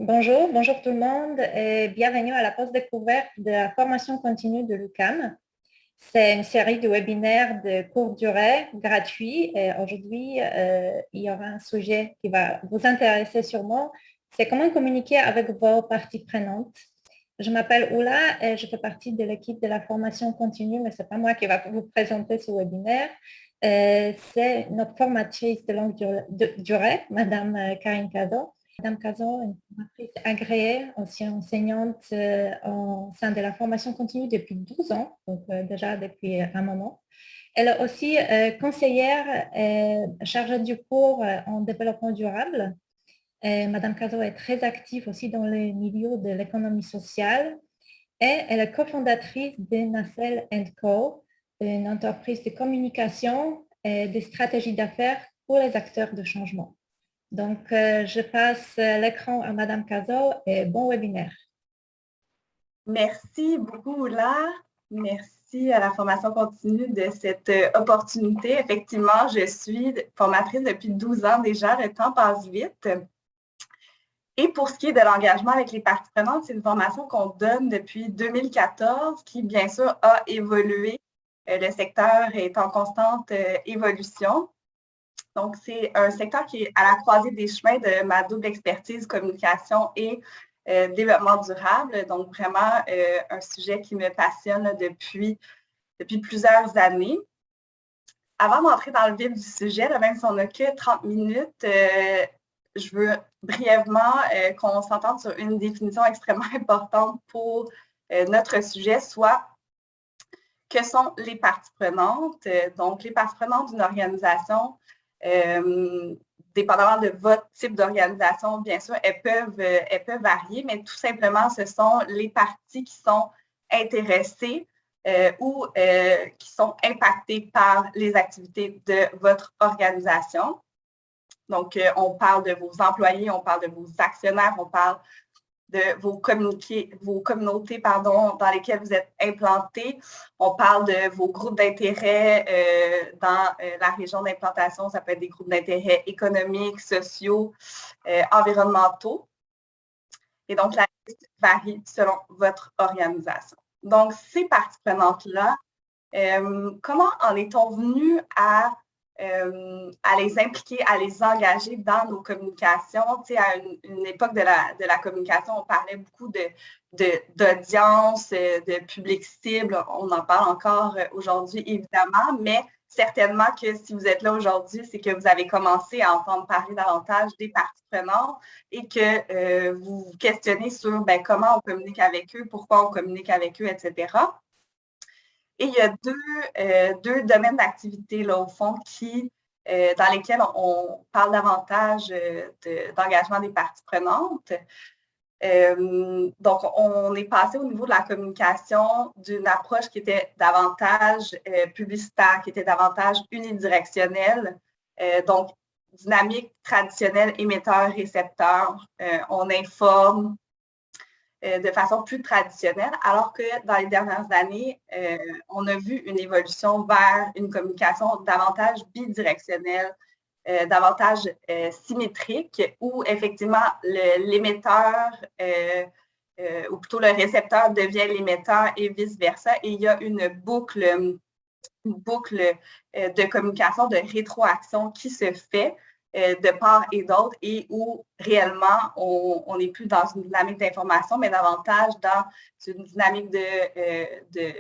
Bonjour tout le monde et bienvenue à la pause découverte de la formation continue de l'UQAM. C'est une série de webinaires de courte durée, gratuits. Et aujourd'hui, il y aura un sujet qui va vous intéresser sûrement. C'est comment communiquer avec vos parties prenantes. Je m'appelle Oula et je fais partie de l'équipe de la formation continue, mais ce n'est pas moi qui va vous présenter ce webinaire. C'est notre formatrice de longue durée, Madame Karine Cazot. Madame Cazot est une formatrice agréée, aussi enseignante au sein de la formation continue depuis 12 ans, donc déjà depuis un moment. Elle est aussi conseillère chargée du cours en développement durable. Madame Cazot est très active aussi dans les milieux de l'économie sociale et elle est cofondatrice de Nacelle Co, une entreprise de communication et de stratégie d'affaires pour les acteurs de changement. Donc, je passe l'écran à Madame Cazot et bon webinaire. Merci beaucoup, Oula. Merci à la formation continue de cette opportunité. Effectivement, je suis formatrice depuis 12 ans déjà. Le temps passe vite. Et pour ce qui est de l'engagement avec les parties prenantes, c'est une formation qu'on donne depuis 2014 qui, bien sûr, a évolué. Le secteur est en constante évolution. Donc, c'est un secteur qui est à la croisée des chemins de ma double expertise communication et développement durable. Donc, vraiment, un sujet qui me passionne depuis plusieurs années. Avant d'entrer dans le vif du sujet, là, même si on n'a que 30 minutes, je veux brièvement qu'on s'entende sur une définition extrêmement importante pour notre sujet, soit que sont les parties prenantes. Donc, les parties prenantes d'une organisation, dépendamment de votre type d'organisation, bien sûr, elles peuvent varier, mais tout simplement, ce sont les parties qui sont intéressées ou qui sont impactées par les activités de votre organisation. Donc, on parle de vos employés, on parle de vos actionnaires, on parle de vos communautés dans lesquelles vous êtes implantés. On parle de vos groupes d'intérêt dans la région d'implantation. Ça peut être des groupes d'intérêt économiques, sociaux, environnementaux. Et donc, la liste varie selon votre organisation. Donc, ces parties prenantes-là, comment en est-on venu à les impliquer, à les engager dans nos communications? Tu sais, à une époque de la communication, on parlait beaucoup d'audience, de public cible. On en parle encore aujourd'hui, évidemment, mais certainement que si vous êtes là aujourd'hui, c'est que vous avez commencé à entendre parler davantage des parties prenantes et que vous vous questionnez sur comment on communique avec eux, pourquoi on communique avec eux, etc. Et il y a deux domaines d'activité, là, au fond, dans lesquels on parle davantage d'engagement des parties prenantes. Donc, on est passé au niveau de la communication d'une approche qui était davantage publicitaire, qui était davantage unidirectionnelle. Donc, dynamique traditionnelle, émetteur-récepteur. On informe, de façon plus traditionnelle, alors que dans les dernières années, on a vu une évolution vers une communication davantage bidirectionnelle, davantage symétrique, où effectivement l'émetteur, ou plutôt le récepteur devient l'émetteur et vice-versa, et il y a une boucle de communication, de rétroaction qui se fait de part et d'autre et où réellement on n'est plus dans une dynamique d'information, mais davantage dans une dynamique de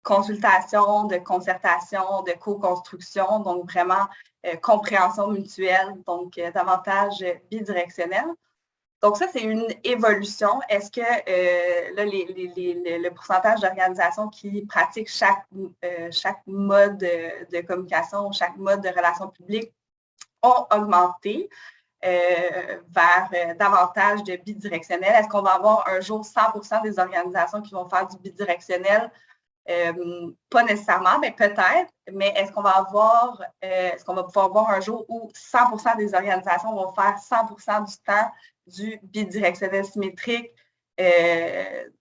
consultation, de concertation, de co-construction, donc vraiment compréhension mutuelle, donc davantage bidirectionnelle. Donc, ça, c'est une évolution. Est-ce que le pourcentage d'organisations qui pratiquent chaque mode de communication, chaque mode de relations publiques ont augmenté vers davantage de bidirectionnel? Est-ce qu'on va avoir un jour 100% des organisations qui vont faire du bidirectionnel? Pas nécessairement, mais peut-être, mais est-ce qu'on va pouvoir voir un jour où 100% des organisations vont faire 100% du temps du bidirectionnel symétrique?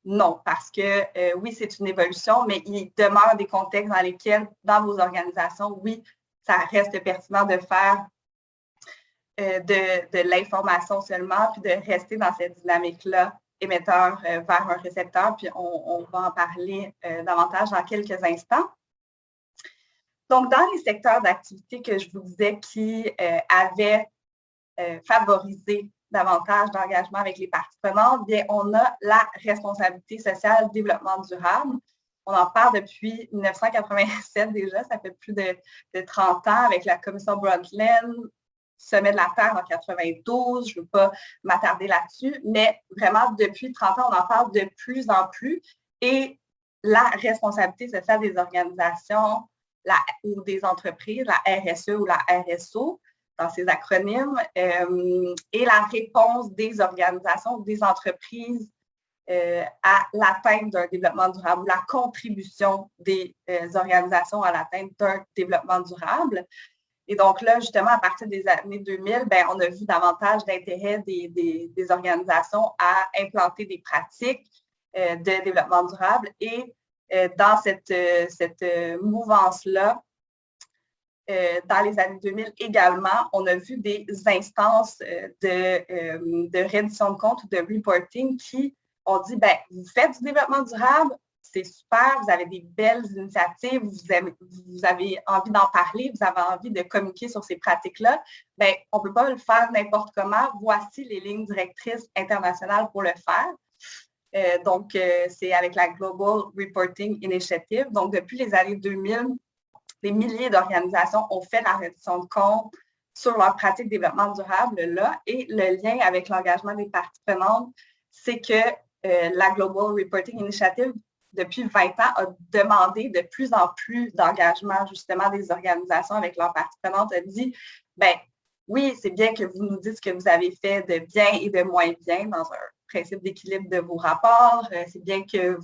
Non, parce que oui, c'est une évolution, mais il demeure des contextes dans lesquels, dans vos organisations, oui, ça reste pertinent de faire de l'information seulement, puis de rester dans cette dynamique-là, émetteur vers un récepteur, puis on va en parler davantage dans quelques instants. Donc, dans les secteurs d'activité que je vous disais qui avaient favorisé davantage d'engagement avec les parties prenantes, bien, on a la responsabilité sociale développement durable. On en parle depuis 1987 déjà, ça fait plus de 30 ans avec la commission Brundtland, Sommet de la Terre en 92, je ne veux pas m'attarder là-dessus, mais vraiment depuis 30 ans, on en parle de plus en plus et la responsabilité sociale des organisations ou des entreprises, la RSE ou la RSO, dans ces acronymes, et la réponse des organisations ou des entreprises à l'atteinte d'un développement durable ou la contribution des organisations à l'atteinte d'un développement durable. Et donc là, justement, à partir des années 2000, bien, on a vu davantage d'intérêt des organisations à implanter des pratiques de développement durable. Et dans cette mouvance-là, dans les années 2000 également, on a vu des instances de reddition de compte ou de reporting qui ont dit, bien, vous faites du développement durable, c'est super, vous avez des belles initiatives, vous avez envie d'en parler, vous avez envie de communiquer sur ces pratiques-là, bien, on ne peut pas le faire n'importe comment. Voici les lignes directrices internationales pour le faire. Donc, c'est avec la Global Reporting Initiative. Donc, depuis les années 2000, des milliers d'organisations ont fait la reddition de compte sur leurs pratiques de développement durable là. Et le lien avec l'engagement des parties prenantes, c'est que la Global Reporting Initiative, depuis 20 ans, a demandé de plus en plus d'engagement justement des organisations avec leurs parties prenantes, a dit, bien, oui, c'est bien que vous nous dites ce que vous avez fait de bien et de moins bien dans un principe d'équilibre de vos rapports. C'est bien que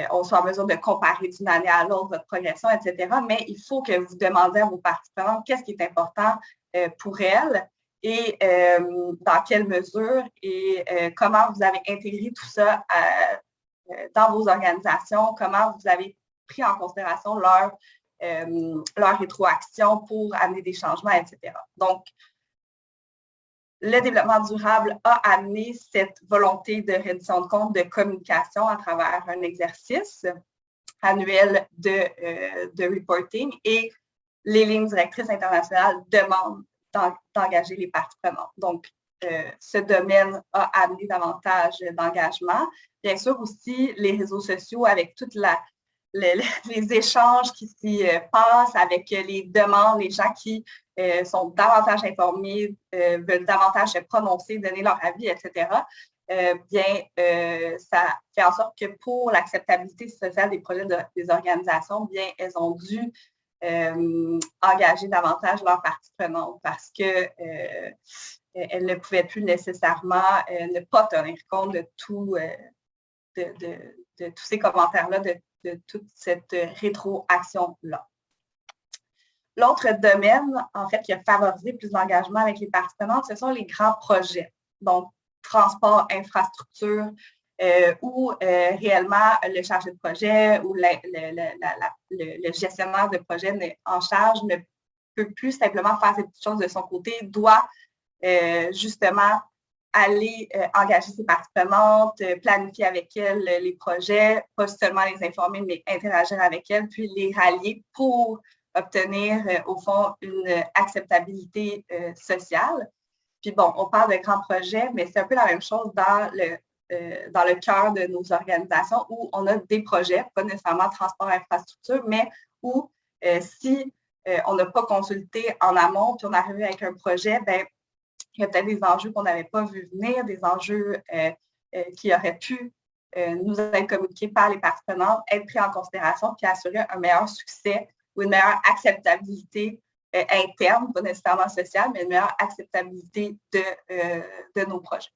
on soit en mesure de comparer d'une année à l'autre votre progression, etc. Mais il faut que vous demandiez à vos parties prenantes qu'est-ce qui est important pour elles et dans quelle mesure et comment vous avez intégré tout ça dans vos organisations, comment vous avez pris en considération leur rétroaction pour amener des changements, etc. Donc, le développement durable a amené cette volonté de reddition de compte, de communication à travers un exercice annuel de reporting et les lignes directrices internationales demandent d'engager les parties prenantes. Donc, ce domaine a amené davantage d'engagement. Bien sûr aussi, les réseaux sociaux avec toute les échanges qui s'y passent avec les demandes, les gens qui sont davantage informés, veulent davantage se prononcer, donner leur avis, etc. Ça fait en sorte que pour l'acceptabilité sociale des projets des organisations, bien, elles ont dû engager davantage leurs parties prenantes parce que elles ne pouvaient plus nécessairement ne pas tenir compte de tous ces commentaires-là, de toute cette rétroaction-là. L'autre domaine, en fait, qui a favorisé plus d'engagement avec les parties prenantes, ce sont les grands projets. Donc, transport, infrastructure, où réellement le chargé de projet ou le gestionnaire de projet en charge ne peut plus simplement faire ces petites choses de son côté, doit justement aller engager ses parties prenantes, planifier avec elles les projets, pas seulement les informer, mais interagir avec elles, puis les rallier pour obtenir, au fond, une acceptabilité sociale. Puis bon, on parle de grands projets, mais c'est un peu la même chose dans le cœur de nos organisations où on a des projets, pas nécessairement transport infrastructure, mais où si on n'a pas consulté en amont, puis on arrive avec un projet, bien, il y a peut-être des enjeux qu'on n'avait pas vu venir, des enjeux qui auraient pu nous être communiqués par les parties prenantes, être pris en considération, puis assurer un meilleur succès ou une meilleure acceptabilité interne, pas nécessairement sociale, mais une meilleure acceptabilité de nos projets.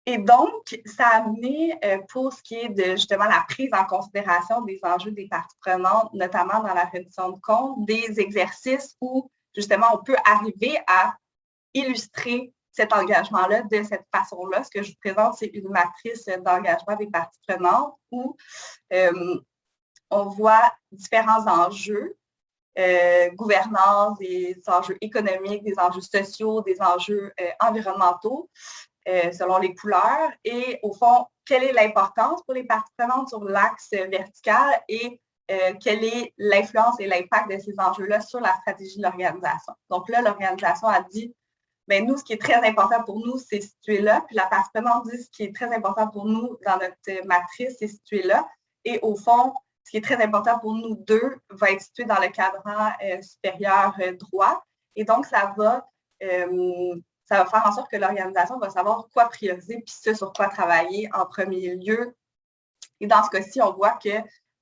Et donc, ça a amené, pour ce qui est de justement la prise en considération des enjeux des parties prenantes, notamment dans la reddition de compte, des exercices où justement on peut arriver à illustrer cet engagement-là de cette façon-là. Ce que je vous présente, c'est une matrice d'engagement des parties prenantes où on voit différents enjeux gouvernance, des enjeux économiques, des enjeux sociaux, des enjeux environnementaux, selon les couleurs. Et au fond, quelle est l'importance pour les parties prenantes sur l'axe vertical et quelle est l'influence et l'impact de ces enjeux-là sur la stratégie de l'organisation. Donc là, l'organisation a dit, bien, nous, ce qui est très important pour nous, c'est situé là. Puis la partie prenante dit, ce qui est très important pour nous dans notre matrice, c'est situé là. Et au fond, ce qui est très important pour nous deux va être situé dans le cadran supérieur droit. Et donc, ça va faire en sorte que l'organisation va savoir quoi prioriser puis ce sur quoi travailler en premier lieu. Et dans ce cas-ci, on voit que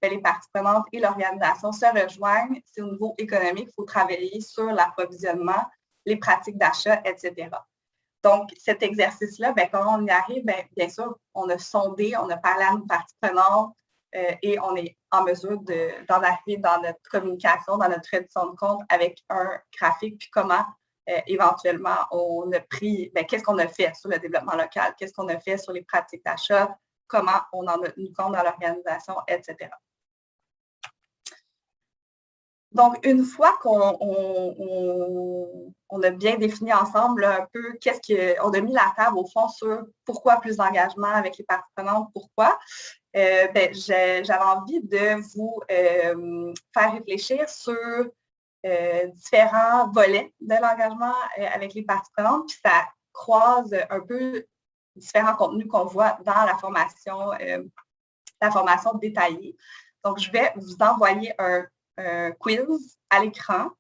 les parties prenantes et l'organisation se rejoignent. C'est au niveau économique, il faut travailler sur l'approvisionnement, les pratiques d'achat, etc. Donc, cet exercice-là, quand on y arrive, bien sûr, on a sondé, on a parlé à nos parties prenantes et on est en mesure d'en arriver dans notre communication, dans notre reddition de compte avec un graphique, puis comment éventuellement on a pris, qu'est-ce qu'on a fait sur le développement local, qu'est-ce qu'on a fait sur les pratiques d'achat, comment on en a tenu compte dans l'organisation, etc. Donc, une fois qu'on a bien défini ensemble là, un peu on a mis la table au fond sur pourquoi plus d'engagement avec les parties prenantes, pourquoi, j'avais envie de vous faire réfléchir sur différents volets de l'engagement avec les parties prenantes, puis ça croise un peu différents contenus qu'on voit dans la formation détaillée. Donc, je vais vous envoyer un quiz à l'écran.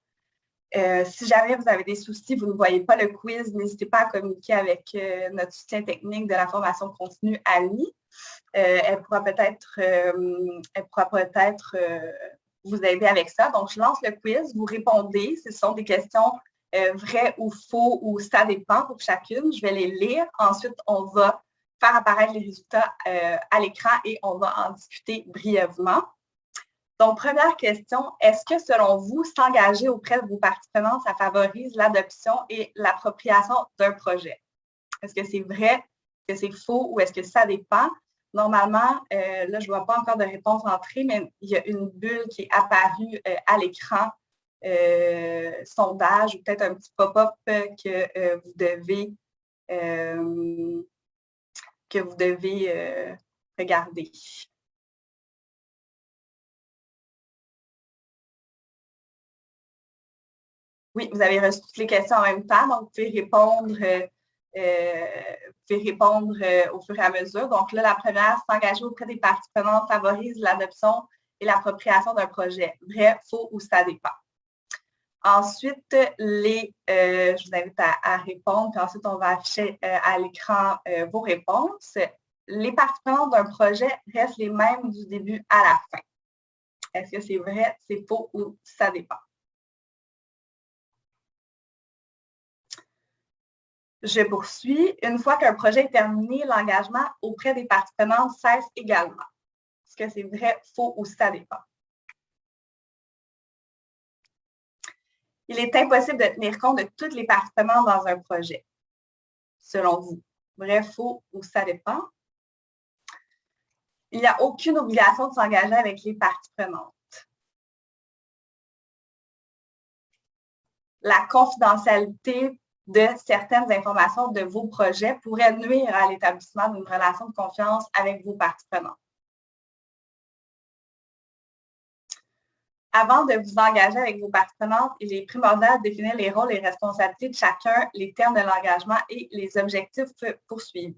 Si jamais vous avez des soucis, vous ne voyez pas le quiz, n'hésitez pas à communiquer avec notre soutien technique de la formation continue, Annie. Elle pourra peut-être vous aider avec ça. Donc, je lance le quiz, vous répondez. Ce sont des questions vraies ou faux ou ça dépend pour chacune. Je vais les lire. Ensuite, on va faire apparaître les résultats à l'écran et on va en discuter brièvement. Donc, première question, est-ce que selon vous, s'engager auprès de vos parties prenantes, ça favorise l'adoption et l'appropriation d'un projet? Est-ce que c'est vrai, est-ce que c'est faux ou est-ce que ça dépend? Normalement, là, je ne vois pas encore de réponse entrée, mais il y a une bulle qui est apparue à l'écran, sondage ou peut-être un petit pop-up que vous devez regarder. Oui, vous avez reçu toutes les questions en même temps, donc vous pouvez répondre au fur et à mesure. Donc là, la première, s'engager auprès des parties prenantes favorise l'adoption et l'appropriation d'un projet. Vrai, faux ou ça dépend. Ensuite, je vous invite à répondre, puis ensuite, on va afficher à l'écran vos réponses. Les parties prenantes d'un projet restent les mêmes du début à la fin. Est-ce que c'est vrai, c'est faux ou ça dépend? Je poursuis. Une fois qu'un projet est terminé, l'engagement auprès des parties prenantes cesse également. Est-ce que c'est vrai, faux ou ça dépend? Il est impossible de tenir compte de toutes les parties prenantes dans un projet, selon vous. Vrai, faux ou ça dépend? Il n'y a aucune obligation de s'engager avec les parties prenantes. La confidentialité de certaines informations de vos projets pourrait nuire à l'établissement d'une relation de confiance avec vos parties prenantes. Avant de vous engager avec vos parties prenantes, il est primordial de définir les rôles et responsabilités de chacun, les termes de l'engagement et les objectifs poursuivis.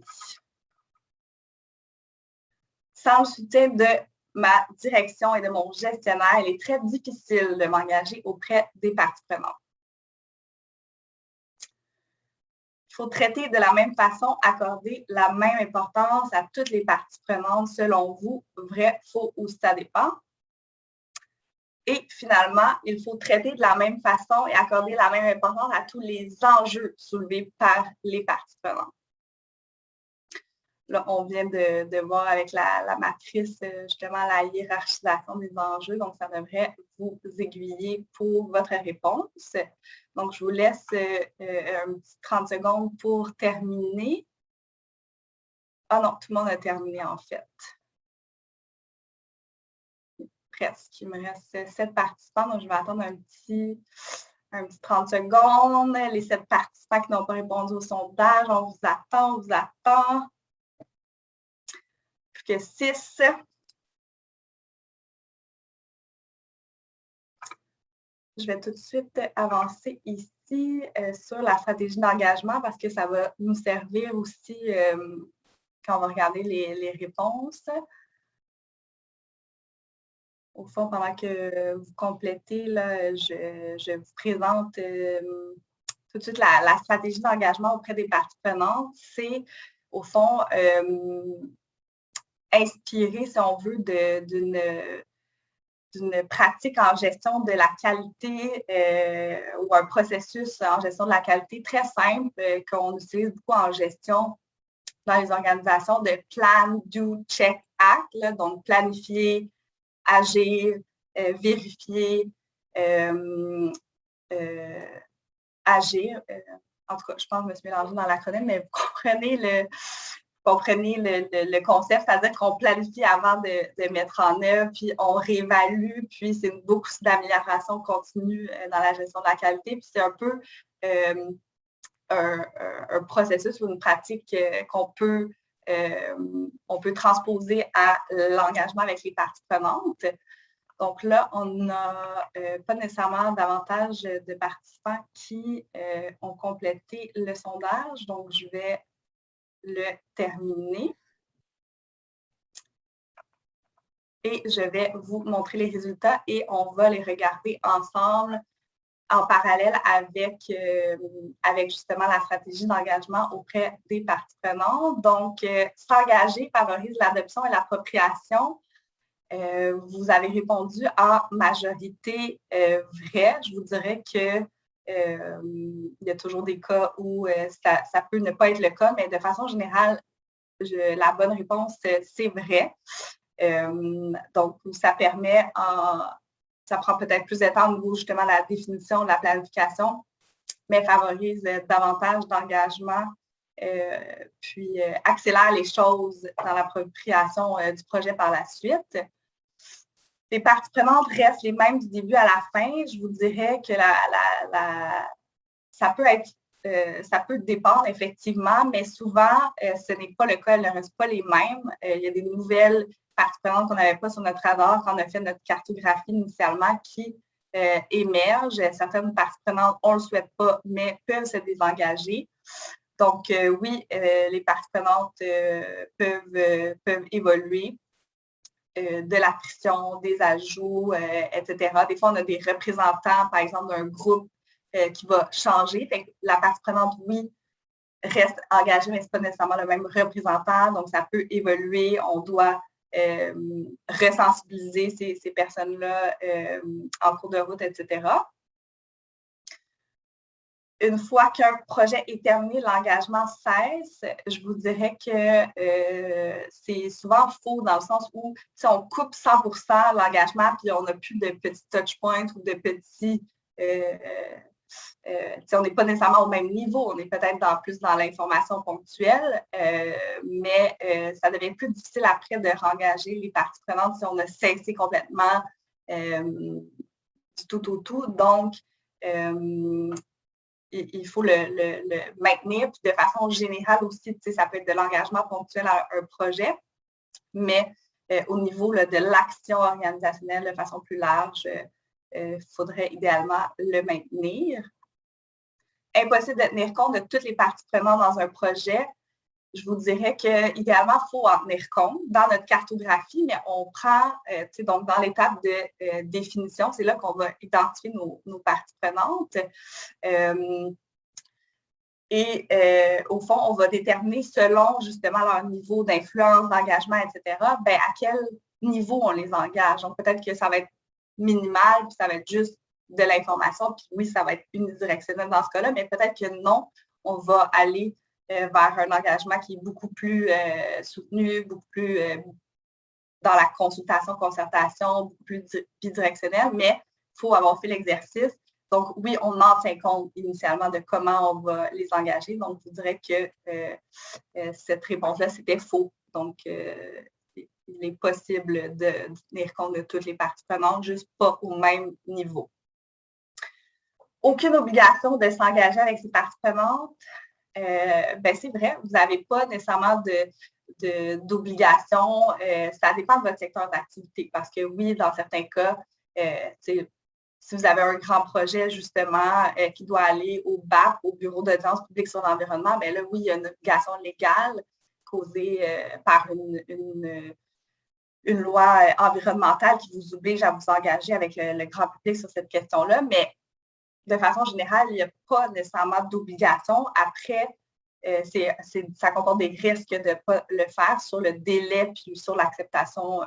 Sans le soutien de ma direction et de mon gestionnaire, il est très difficile de m'engager auprès des parties prenantes. Il faut traiter de la même façon, accorder la même importance à toutes les parties prenantes selon vous, vrai, faux ou ça dépend. Et finalement, il faut traiter de la même façon et accorder la même importance à tous les enjeux soulevés par les parties prenantes. Là, on vient de voir avec la matrice, justement, la hiérarchisation des enjeux. Donc, ça devrait vous aiguiller pour votre réponse. Donc, je vous laisse un petit 30 secondes pour terminer. Ah non, tout le monde a terminé, en fait. presque. Il me reste 7 participants, donc je vais attendre un petit 30 secondes. Les 7 participants qui n'ont pas répondu au sondage, on vous attend. Plus que 6. Je vais tout de suite avancer ici sur la stratégie d'engagement parce que ça va nous servir aussi quand on va regarder les réponses. Au fond, pendant que vous complétez, là, je vous présente tout de suite la stratégie d'engagement auprès des parties prenantes. C'est, au fond, inspiré, si on veut, d'une pratique en gestion de la qualité ou un processus en gestion de la qualité très simple qu'on utilise beaucoup en gestion dans les organisations de plan, do, check, act, là, donc planifier, agir, vérifier, agir. En tout cas, je pense que je me suis mélangée dans l'acronyme, mais vous comprenez le concept, c'est-à-dire qu'on planifie avant de mettre en œuvre, puis on réévalue, puis c'est beaucoup d'amélioration continue dans la gestion de la qualité. Puis c'est un peu un processus ou une pratique qu'on peut transposer à l'engagement avec les parties prenantes. Donc là, on n'a pas nécessairement davantage de participants qui ont complété le sondage. Donc, je vais le terminer. Et je vais vous montrer les résultats et on va les regarder ensemble en parallèle avec justement la stratégie d'engagement auprès des parties prenantes. Donc, s'engager favorise l'adoption et l'appropriation. Vous avez répondu en majorité vrai. Je vous dirais que il y a toujours des cas où ça peut ne pas être le cas, mais de façon générale, la bonne réponse, c'est vrai. Donc, ça permet, ça prend peut-être plus de temps au niveau justement de la définition, de la planification, mais favorise davantage d'engagement, puis accélère les choses dans l'appropriation du projet par la suite. Les parties prenantes restent les mêmes du début à la fin. Je vous dirais que ça peut dépendre effectivement, mais souvent, ce n'est pas le cas, elles ne restent pas les mêmes. Il y a des nouvelles parties prenantes qu'on n'avait pas sur notre radar quand on a fait notre cartographie initialement qui émergent. Certaines parties prenantes, on ne le souhaite pas, mais peuvent se désengager. Donc, oui, les parties prenantes peuvent évoluer. De l'attrition, des ajouts, etc. Des fois, on a des représentants, par exemple, d'un groupe qui va changer. Fait que la partie prenante, oui, reste engagée, mais ce n'est pas nécessairement le même représentant. Donc, ça peut évoluer. On doit resensibiliser ces personnes-là en cours de route, etc. Une fois qu'un projet est terminé, l'engagement cesse. Je vous dirais que c'est souvent faux dans le sens où si on coupe 100% l'engagement puis on n'a plus de petits touch points ou de petits... on n'est pas nécessairement au même niveau, on est peut-être plus dans l'information ponctuelle, mais ça devient plus difficile après de réengager les parties prenantes si on a cessé complètement du tout au tout. Donc, il faut le maintenir. Puis de façon générale aussi, ça peut être de l'engagement ponctuel à un projet, mais au niveau de l'action organisationnelle de façon plus large, il faudrait idéalement le maintenir. Impossible de tenir compte de toutes les parties prenantes dans un projet. Je vous dirais qu'idéalement, il faut en tenir compte dans notre cartographie, mais on prend, donc dans l'étape de définition, c'est là qu'on va identifier nos parties prenantes. Au fond, on va déterminer selon justement leur niveau d'influence, d'engagement, etc., à quel niveau on les engage. Donc, peut-être que ça va être minimal, puis ça va être juste de l'information, puis oui, ça va être unidirectionnel dans ce cas-là, mais peut-être que non, on va aller vers un engagement qui est beaucoup plus soutenu, beaucoup plus dans la consultation, concertation, beaucoup plus bidirectionnel, mais il faut avoir fait l'exercice. Donc, oui, on en tient compte initialement de comment on va les engager. Donc, je dirais que cette réponse-là, c'était faux. Donc, il est possible de tenir compte de toutes les parties prenantes, juste pas au même niveau. Aucune obligation de s'engager avec ces parties prenantes. C'est vrai, vous n'avez pas nécessairement d'obligation. Ça dépend de votre secteur d'activité parce que oui, dans certains cas, si vous avez un grand projet, justement, qui doit aller au BAP, au Bureau d'audience publique sur l'environnement, bien là, oui, il y a une obligation légale causée par une loi environnementale qui vous oblige à vous engager avec le grand public sur cette question-là, mais de façon générale, il n'y a pas nécessairement d'obligation. Après, ça comporte des risques de ne pas le faire sur le délai puis sur l'acceptation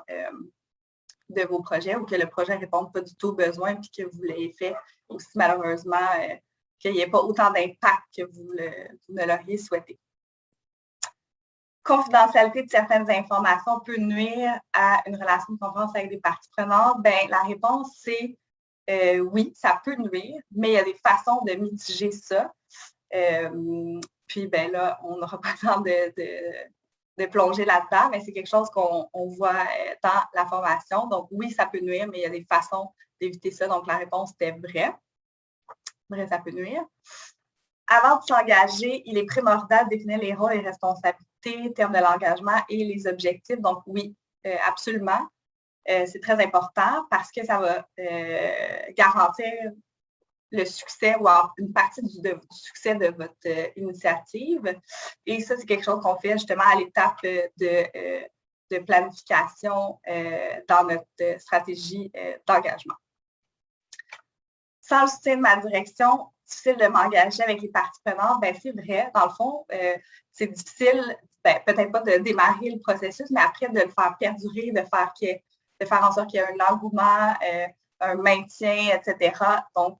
de vos projets ou que le projet ne réponde pas du tout aux besoins puis que vous l'ayez fait aussi malheureusement qu'il n'y ait pas autant d'impact que vous ne l'auriez souhaité. Confidentialité de certaines informations peut nuire à une relation de confiance avec des parties prenantes. Bien, la réponse, c'est oui, ça peut nuire, mais il y a des façons de mitiger ça. Puis, ben là, on n'aura pas le temps de plonger là-dedans, mais c'est quelque chose qu'on voit dans la formation. Donc, oui, ça peut nuire, mais il y a des façons d'éviter ça. Donc, la réponse était vrai. Vrai, ça peut nuire. Avant de s'engager, il est primordial de définir les rôles et responsabilités, termes de l'engagement et les objectifs. Donc, oui, absolument. C'est très important parce que ça va garantir le succès ou une partie du succès de votre initiative. Et ça, c'est quelque chose qu'on fait justement à l'étape de planification dans notre stratégie d'engagement. Sans le soutien de ma direction, difficile de m'engager avec les parties prenantes. Bien, c'est vrai, dans le fond, c'est difficile, peut-être pas de démarrer le processus, mais après de le faire perdurer, de faire en sorte qu'il y ait un engouement, un maintien, etc. Donc,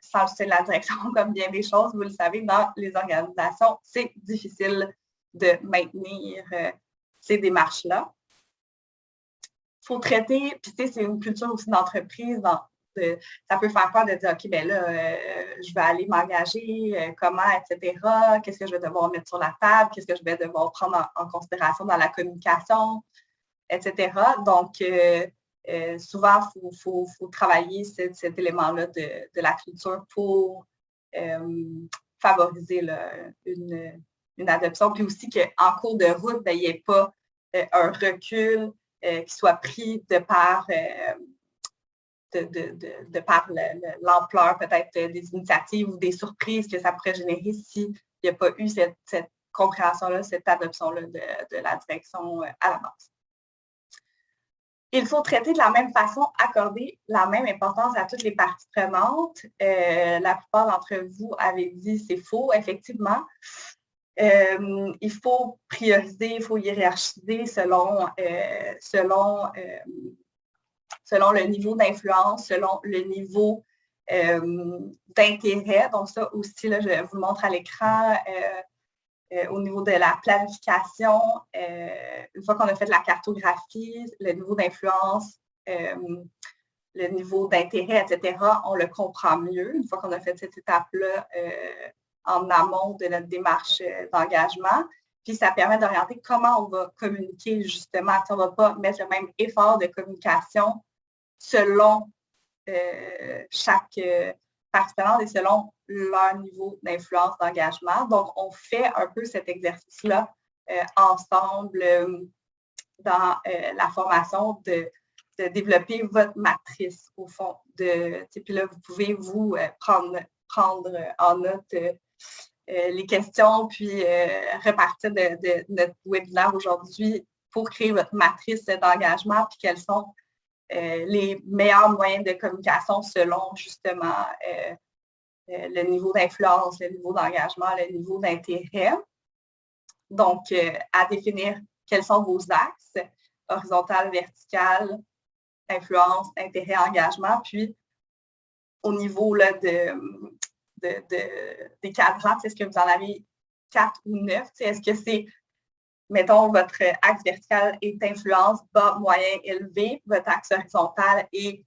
sans le soutien de la direction, comme bien des choses, vous le savez, dans les organisations, c'est difficile de maintenir ces démarches-là. Il faut traiter, puis tu sais, c'est une culture aussi d'entreprise, ça peut faire peur de dire, OK, bien là, je vais aller m'engager, comment, etc. Qu'est-ce que je vais devoir mettre sur la table? Qu'est-ce que je vais devoir prendre en considération dans la communication, etc. Donc, souvent, il faut travailler cet élément-là de la culture pour favoriser une adoption. Puis aussi qu'en cours de route, il n'y ait pas un recul qui soit pris de par l'ampleur peut-être des initiatives ou des surprises que ça pourrait générer s'il n'y a pas eu cette compréhension-là, cette adoption-là de la direction à la base. Il faut traiter de la même façon, accorder la même importance à toutes les parties prenantes. La plupart d'entre vous avaient dit c'est faux, effectivement. Il faut prioriser, il faut hiérarchiser selon le niveau d'influence, selon le niveau d'intérêt. Donc ça aussi, là, je vous le montre à l'écran. Au niveau de la planification, une fois qu'on a fait de la cartographie, le niveau d'influence, le niveau d'intérêt, etc., on le comprend mieux une fois qu'on a fait cette étape-là en amont de notre démarche d'engagement. Puis ça permet d'orienter comment on va communiquer justement. On ne va pas mettre le même effort de communication selon chaque partie prenante et selon leur niveau d'influence d'engagement. Donc, on fait un peu cet exercice-là ensemble dans la formation de développer votre matrice, au fond. Puis là, vous pouvez vous prendre en note les questions, puis repartir de notre webinaire aujourd'hui pour créer votre matrice d'engagement, puis quels sont les meilleurs moyens de communication selon justement le niveau d'influence, le niveau d'engagement, le niveau d'intérêt. Donc, à définir quels sont vos axes, horizontal, vertical, influence, intérêt, engagement, puis au niveau là, des cadrans, est-ce que vous en avez 4 ou 9? Est-ce que c'est, mettons, votre axe vertical est influence, bas, moyen, élevé, votre axe horizontal est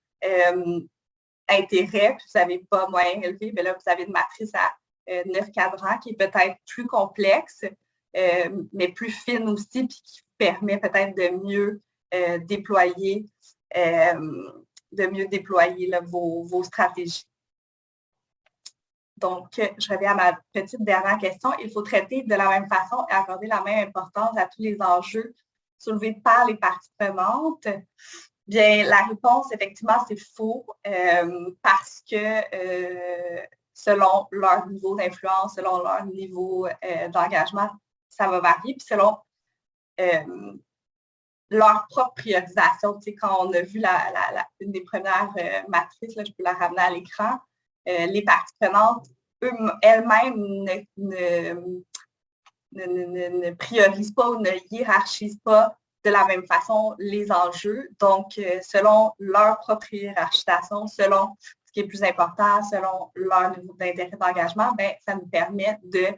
intérêt, puis vous n'avez pas moyen, élevé, mais là, vous avez une matrice à 9 cadrans qui est peut-être plus complexe. mais plus fine aussi, puis qui permet peut-être de mieux déployer, là, vos stratégies. Donc, je reviens à ma petite dernière question. Il faut traiter de la même façon et accorder la même importance à tous les enjeux soulevés par les parties prenantes. Bien, la réponse, effectivement, c'est faux parce que selon leur niveau d'influence, selon leur niveau d'engagement, ça va varier. Puis selon leur propre priorisation, tu sais, quand on a vu une des premières matrices, là, je peux la ramener à l'écran, les parties prenantes, elles-mêmes ne priorisent pas ou ne hiérarchisent pas de la même façon les enjeux. Donc, selon leur propre hiérarchisation, selon ce qui est plus important, selon leur niveau d'intérêt d'engagement, ben, ça nous permet de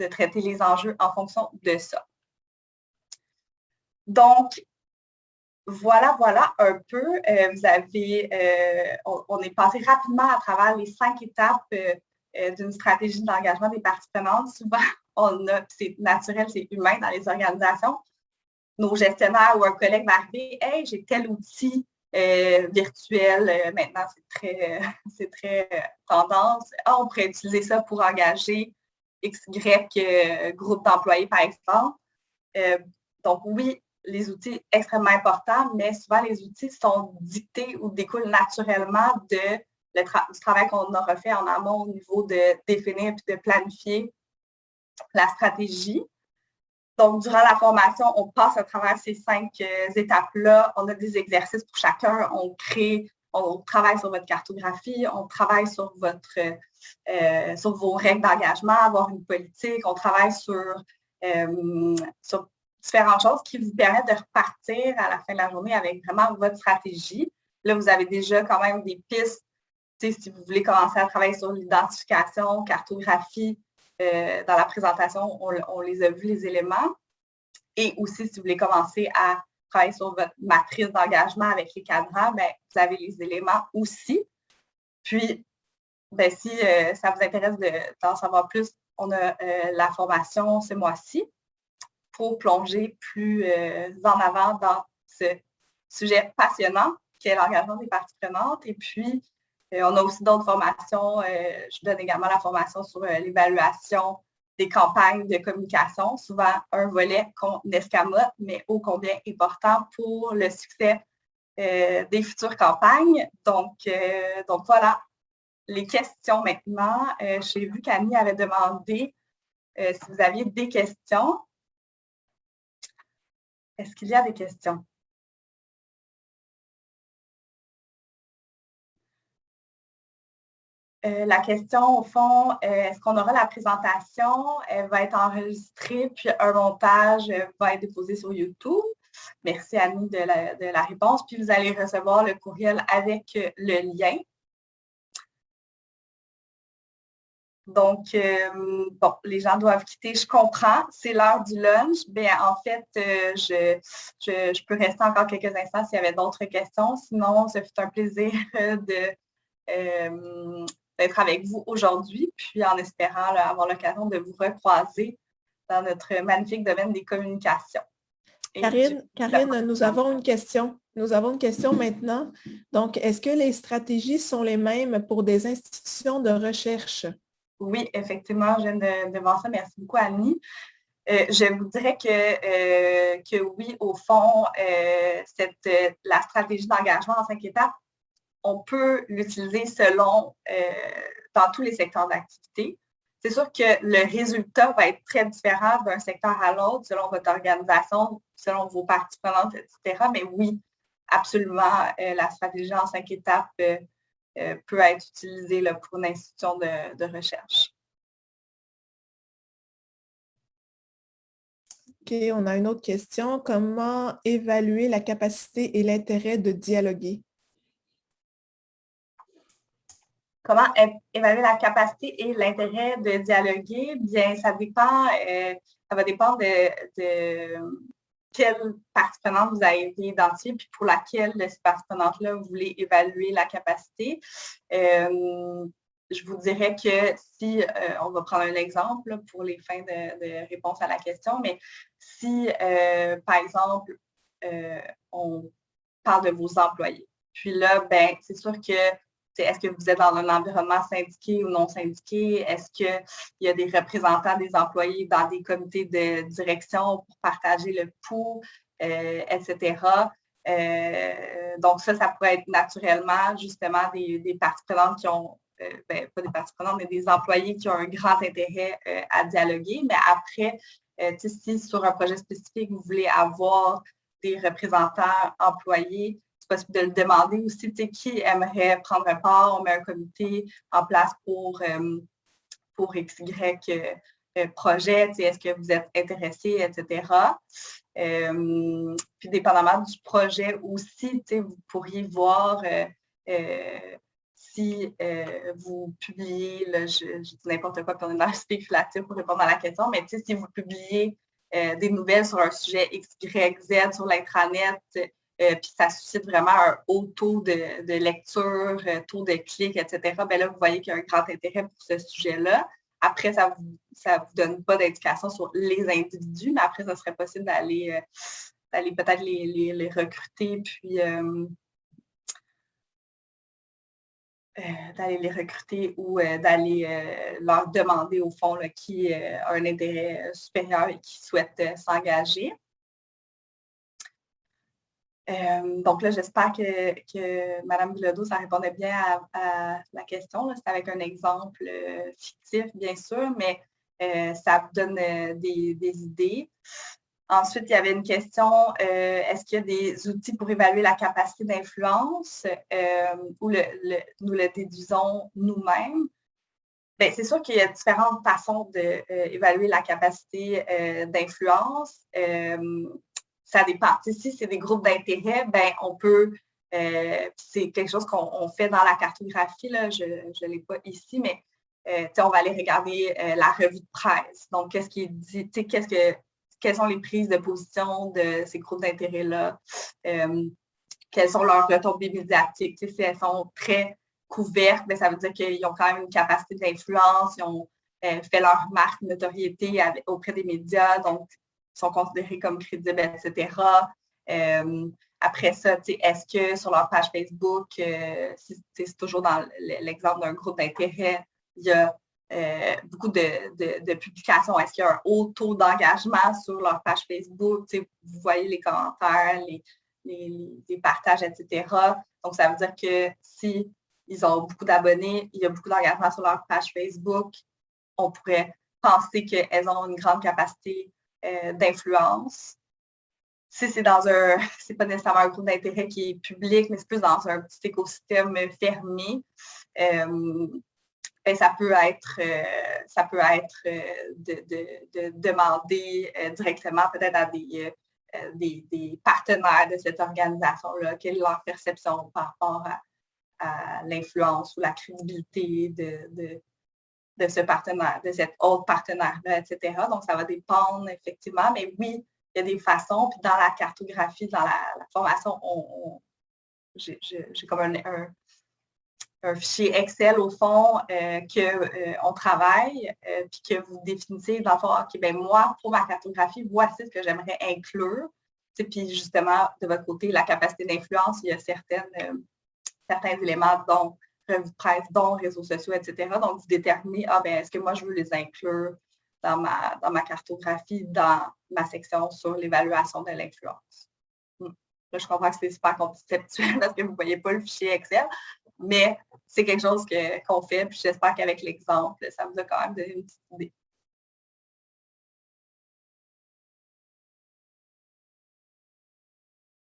traiter les enjeux en fonction de ça. Donc, voilà un peu. Vous avez, on est passé rapidement à travers les 5 étapes d'une stratégie d'engagement des parties prenantes. Souvent, c'est naturel, c'est humain dans les organisations. Nos gestionnaires ou un collègue va arriver, « Hey, j'ai tel outil virtuel. Maintenant, c'est très tendance. On pourrait utiliser ça pour engager XY groupe d'employés, par exemple. Donc, oui, les outils extrêmement importants, mais souvent les outils sont dictés ou découlent naturellement du travail qu'on aura fait en amont au niveau de définir et de planifier la stratégie. Donc, durant la formation, on passe à travers ces 5 étapes-là. On a des exercices pour chacun. On travaille sur votre cartographie, on travaille sur vos règles d'engagement, avoir une politique, on travaille sur différentes choses qui vous permettent de repartir à la fin de la journée avec vraiment votre stratégie. Là, vous avez déjà quand même des pistes. Si vous voulez commencer à travailler sur l'identification, cartographie, dans la présentation, on les a vus, les éléments. Et aussi, si vous voulez commencer à travailler sur votre matrice d'engagement avec les cadrans, bien, vous avez les éléments aussi. Puis, bien, si ça vous intéresse d'en savoir plus, on a la formation ce mois-ci pour plonger plus en avant dans ce sujet passionnant qui est l'engagement des parties prenantes. Et puis, on a aussi d'autres formations. Je donne également la formation sur l'évaluation des campagnes de communication, souvent un volet qu'on escamote, mais ô combien important pour le succès des futures campagnes. Donc voilà, les questions maintenant. J'ai vu qu'Annie avait demandé si vous aviez des questions. Est-ce qu'il y a des questions? La question, au fond, est-ce qu'on aura la présentation? Elle va être enregistrée, puis un montage va être déposé sur YouTube. Merci, Annie, de la réponse. Puis, vous allez recevoir le courriel avec le lien. Donc, bon, les gens doivent quitter, je comprends. C'est l'heure du lunch. Bien, en fait, je peux rester encore quelques instants s'il y avait d'autres questions. Sinon, ce fut un plaisir d'être avec vous aujourd'hui, puis en espérant avoir l'occasion de vous recroiser dans notre magnifique domaine des communications. Karine, nous avons une question. Nous avons une question maintenant. Donc, est-ce que les stratégies sont les mêmes pour des institutions de recherche? Oui, effectivement, je viens de voir ça. Merci beaucoup, Annie. Je vous dirais que oui, au fond, la stratégie d'engagement en 5 étapes, on peut l'utiliser selon, dans tous les secteurs d'activité. C'est sûr que le résultat va être très différent d'un secteur à l'autre, selon votre organisation, selon vos parties prenantes, etc. Mais oui, absolument, la stratégie en 5 étapes peut être utilisée là, pour une institution de recherche. OK, on a une autre question. Comment évaluer la capacité et l'intérêt de dialoguer? Comment évaluer la capacité et l'intérêt de dialoguer? Bien, ça va dépendre de quelle partie prenante vous avez identifiée, puis pour laquelle cette partie prenante-là, vous voulez évaluer la capacité. je vous dirais que si, on va prendre un exemple là, pour les fins de réponse à la question, mais si, par exemple, on parle de vos employés, puis là, ben, c'est sûr que est-ce que vous êtes dans un environnement syndiqué ou non syndiqué? Est-ce qu'il y a des représentants des employés dans des comités de direction pour partager le pouls, etc.? Donc ça pourrait être naturellement justement des parties prenantes qui ont, pas des parties prenantes, mais des employés qui ont un grand intérêt à dialoguer. Mais après, si sur un projet spécifique, vous voulez avoir des représentants employés, c'est possible de le demander aussi, qui aimerait prendre un part, on met un comité en place pour XY projet, est-ce que vous êtes intéressé, etc. Puis dépendamment du projet aussi, vous pourriez voir si vous publiez, là, je dis n'importe quoi, puis on est dans le spéculatif pour répondre à la question, mais si vous publiez des nouvelles sur un sujet X, Y, Z sur l'intranet, puis ça suscite vraiment un haut taux de lecture, taux de clics, etc., bien là, vous voyez qu'il y a un grand intérêt pour ce sujet-là. Après, ça vous donne pas d'indication sur les individus, mais après, ça serait possible d'aller peut-être les recruter, puis d'aller les recruter ou d'aller leur demander, au fond, là, qui a un intérêt supérieur et qui souhaite s'engager. Donc là, j'espère que Mme Bilodeau, ça répondait bien à la question. C'est avec un exemple fictif, bien sûr, mais ça vous donne des idées. Ensuite, il y avait une question, est-ce qu'il y a des outils pour évaluer la capacité d'influence ou nous le déduisons nous-mêmes? Bien, c'est sûr qu'il y a différentes façons d'évaluer la capacité d'influence. Ça dépend. Si c'est des groupes d'intérêt, ben on peut, c'est quelque chose qu'on fait dans la cartographie, là, je ne l'ai pas ici, mais on va aller regarder la revue de presse. Donc, qu'est-ce qui est dit, quelles sont les prises de position de ces groupes d'intérêt-là, quelles sont leurs retombées médiatiques. Si elles sont très couvertes, bien, ça veut dire qu'ils ont quand même une capacité d'influence, ils ont fait leur marque, notoriété auprès des médias, donc sont considérés comme crédibles, etc. Après ça, est-ce que sur leur page Facebook, c'est toujours dans l'exemple d'un groupe d'intérêt, il y a beaucoup de publications. Est-ce qu'il y a un haut taux d'engagement sur leur page Facebook? Vous voyez les commentaires, les partages, etc. Donc, ça veut dire que si ils ont beaucoup d'abonnés, il y a beaucoup d'engagement sur leur page Facebook, on pourrait penser qu'elles ont une grande capacité d'influence. Si c'est c'est pas nécessairement un groupe d'intérêt qui est public, mais c'est plus dans un petit écosystème fermé, ça peut être de demander directement peut-être à des partenaires de cette organisation-là, quelle est leur perception par rapport à l'influence ou la crédibilité de ce partenaire, de cet autre partenaire-là, etc. Donc, ça va dépendre effectivement, mais oui, il y a des façons. Puis dans la cartographie, dans la formation, j'ai comme un fichier Excel au fond qu'on travaille, puis que vous définissez dans le fond, OK, bien moi, pour ma cartographie, voici ce que j'aimerais inclure. Puis justement, de votre côté, la capacité d'influence, il y a certains éléments, dont revue de presse, dont réseaux sociaux, etc. Donc, vous déterminez, est-ce que moi, je veux les inclure dans ma cartographie, dans ma section sur l'évaluation de l'influence. Là, je comprends que c'est super conceptuel parce que vous ne voyez pas le fichier Excel, mais c'est quelque chose qu'on fait, puis j'espère qu'avec l'exemple, ça vous a quand même donné une petite idée.